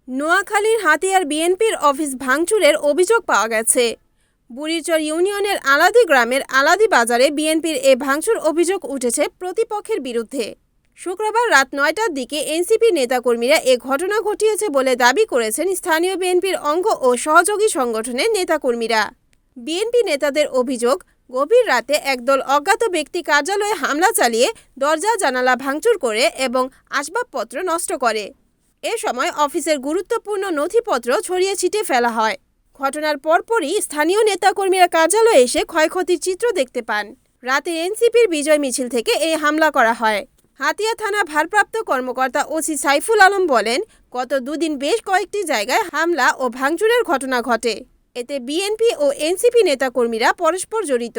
নোয়াখালীর হাতিয়ার বিএনপির অফিস ভাঙচুরের অভিযোগ পাওয়া গেছে। বুড়িরচর ইউনিয়নের আলাদি গ্রামের আলাদি বাজারে বিএনপির এ ভাঙচুর অভিযোগ উঠেছে প্রতিপক্ষের বিরুদ্ধে। শুক্রবার রাত ৯টার দিকে এনসিপি নেতাকর্মীরা এ ঘটনা ঘটিয়েছে বলে দাবি করেছেন স্থানীয় বিএনপির অঙ্গ ও সহযোগী সংগঠনের নেতাকর্মীরা। বিএনপি নেতাদের অভিযোগ, গভীর রাতে একদল অজ্ঞাত ব্যক্তি কার্যালয়ে হামলা চালিয়ে দরজা জানালা ভাঙচুর করে এবং আসবাবপত্র নষ্ট করে। এ সময় অফিসের গুরুত্বপূর্ণ নথিপত্র ছড়িয়ে ছিটিয়ে ফেলা হয়। ঘটনার পরপরই স্থানীয় নেতাকর্মীরা কার্যালয়ে এসে ক্ষয়ক্ষতির চিত্র দেখতে পান। রাতে এনসিপির বিজয় মিছিল থেকে এই হামলা করা হয়। হাতিয়া থানা ভারপ্রাপ্ত কর্মকর্তা ওসি সাইফুল আলম বলেন, গত দুদিন বেশ কয়েকটি জায়গায় হামলা ও ভাঙচুরের ঘটনা ঘটে। এতে বিএনপি ও এনসিপি নেতাকর্মীরা পরস্পর জড়িত।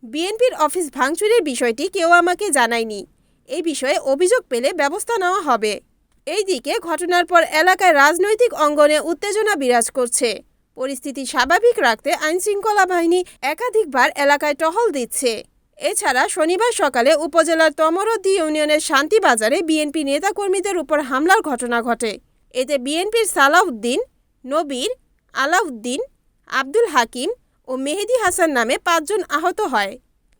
বিএনপির অফিস ভাঙচুরের বিষয়টি কেউ আমাকে জানায়নি। এই বিষয়ে অভিযোগ পেলে ব্যবস্থা নেওয়া হবে। এইদিকে ঘটনার পর এলাকায় রাজনৈতিক অঙ্গনে উত্তেজনা বিরাজ করছে। পরিস্থিতি স্বাভাবিক রাখতে আইনশৃঙ্খলা বাহিনী একাধিকবার এলাকায় টহল দিচ্ছে। এছাড়া শনিবার সকালে উপজেলার তমরদ্দি ইউনিয়নের শান্তিবাজারে বিএনপি নেতাকর্মীদের উপর হামলার ঘটনা ঘটে। এতে বিএনপির সালাউদ্দিন, নবীর, আলাউদ্দিন, আব্দুল হাকিম ও মেহেদি হাসান নামে ৫ জন আহত হয়।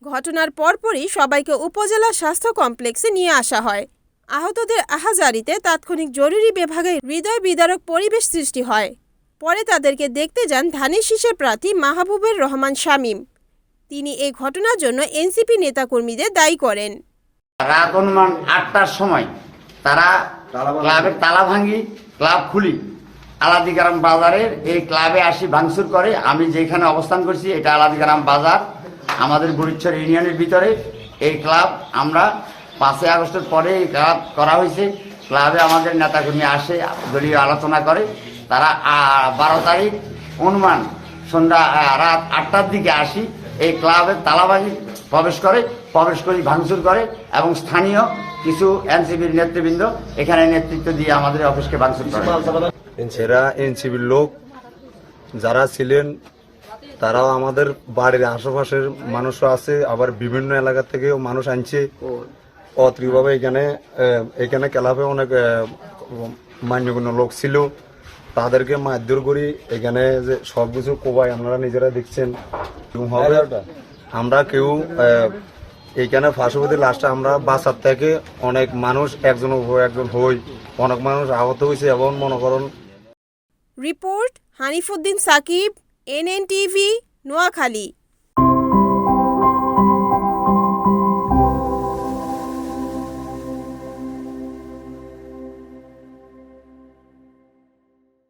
ঘটনার পরপরই সবাইকে উপজেলা স্বাস্থ্য কমপ্লেক্সে নিয়ে আসা হয়। আহতদের আহাজারিতে তাৎক্ষণিক জরুরি বিভাগে হৃদয় বিদারক পরিবেশ সৃষ্টি হয়। পরে তাদেরকে দেখতে যান ধানের শীষের প্রার্থী মাহবুবুর রহমান শামীম। তিনি এই ঘটনার জন্য এনসিপি নেতাকর্মীদের দায়ী করেন। রাত অনুমান ৮টার সময় তারা ক্লাবের তালা ভাঙি, ক্লাব খুলি, আলাদিগ্রাম বাজারের এই ক্লাবে আসি ভাঙচুর করে। আমি যেখানে অবস্থান করছি এটা আলাদিগ্রাম বাজার, আমাদের বুড়িরচর ইউনিয়নের ভিতরে এই ক্লাব। আমরা ৫ই আগস্টের পরে এই ক্লাব করা হয়েছে। ক্লাবে আমাদের নেতাকর্মী আসে, দলীয় আলোচনা করে। তারা ১২ তারিখ অনুমান সন্ধ্যা রাত ৮টার দিকে আসি এই ক্লাবের তালাবাজি প্রবেশ করে ভাঙচুর করে এবং স্থানীয় কিছু এনসিপির নেতৃবৃন্দ এখানে নেতৃত্ব দিয়ে আমাদের অফিসকে ভাঙচুর করে। এরা এনসিপির লোক যারা ছিলেন, তারাও আমাদের বাড়ির আশেপাশের মানুষও আছে, আবার বিভিন্ন এলাকা থেকেও মানুষ আনছে। অত্রিভাবে এখানে ক্লাবে অনেক মান্যগণ্য লোক ছিল, তাদেরকে মারধর করি। এখানে যে সবকিছু কোবাই আপনারা নিজেরা দেখছেন। আমরা কেউ এইখানে ফাঁসুপতি লাস্টে আমরা বাসার থেকে অনেক মানুষ একজন হই, অনেক মানুষ আহত হয়েছে এবং মনে করুন। Report Hanifuddin Sakib, NNTV, Noakhali.